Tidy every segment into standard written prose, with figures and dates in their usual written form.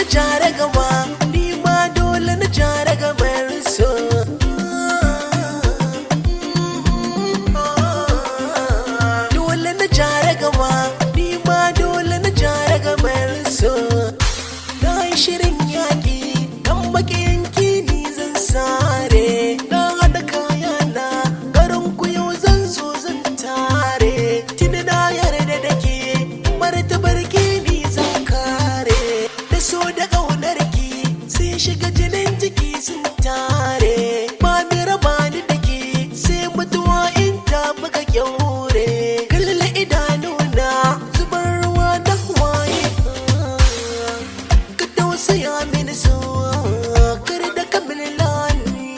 na jara gaba, ni ma dole na jara gabar so. Dole na jara gaba, ni ma dole na jara gabar so. Na yi shirin yaƙi, dan maƙiyanki ni zan sare. Na haɗa kayana, garin ku yau zan zo zan tare. Tuni na yarda da ke, martabar ki ni zan kare. Da so da ƙaunar ki, sai shiga jinin jiki sun tare. Ba mi raba ni da ke, sai mutuwa in ta buga kyaure. Kalle idanuna, zubar ruwa da hawaye. Ka tausaya mini so, kar da ka milani.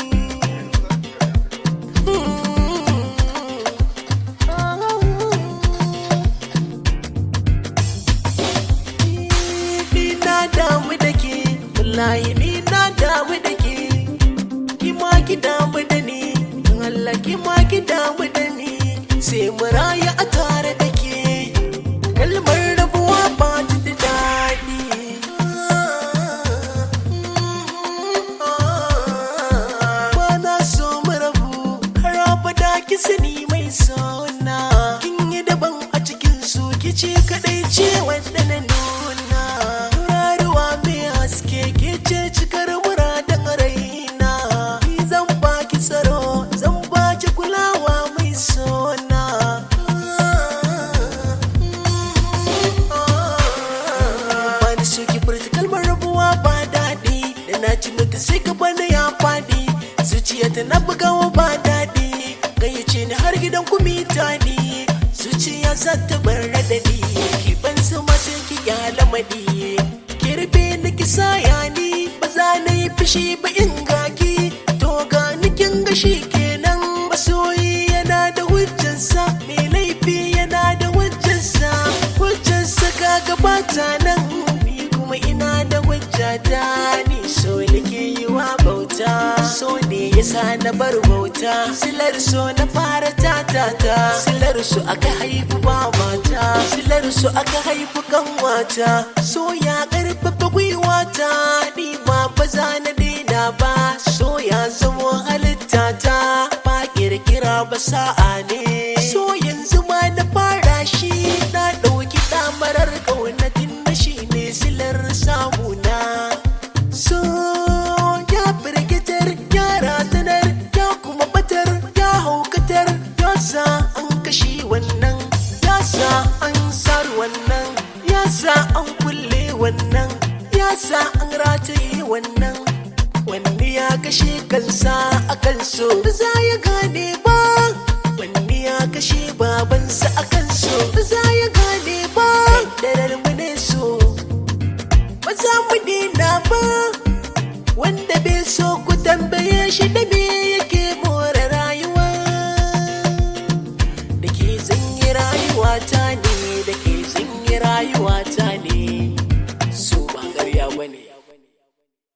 Ni na damu da ke, wallahi ni na damu da ke. Ki ma ki damu da ni, Allah ki ma ki damu da ni. Sai mu raya a tare da ke, kalmar rabuwa ba ta da daɗi. Ba na so mu rabu, har abada ki sani mai sona. Kin yi daban a cikin su, ki ce kaɗai ce wanda na nuna. Turaruwa mai haske, ke ce cikar muradan raina. Ni zan baki tsaro, zan baki kulawa mai sona. Ba ni so ki furta kalmar rabuwa ba daɗi. Da na ci maka sai ka bani ya faɗi. Zuciya ta na bugawa ba daɗi. Gayyace ni har gidan ku mi taɗi. Zuciya za ta bar radadi. Ki ban sama sai ki kyala madi. Ki rufe ni ki saya ni, ba za na yi fushi ba in gaki. To ga ni kin ga shi kenan. Masoyi yana da hujjansa, mai laifi yana da hujjansa. Hujjansa ka gabata nan, ni kuma ina da hujjata. Ni so nake yi wa bauta, so ne yasa na bar bauta. Silar so na fara tatata, silar su aka haifu babata, silar su aka haifu kanwata. So ya karfafa gwiwata, ni ma ba za na daina ba. So ya zamo halittata, ba kirkira ba sa'a ne. So yanzu ma na fara shi, na ɗauki ɗamarar ƙaunatin na shi ne silar samuna. So ya firgitar, ya razanar, ya kuma batar, ya haukatar. Ya sa an kashi wannan, ya sa an sar wannan, ya sa an kulle wannan, ya sa an rataye wannan. Wani ya kashe kansa a kan so, ba za ya gane ba. Wani ya kashe babansa a kan so, ba za ya gane ba. Darar mu ne so, ba za mu dina ba. Wanda bai so ku tambaye shi da me yake more rayuwa. Da ke zanyi rayuwata ne, da ke zanyi rayuwata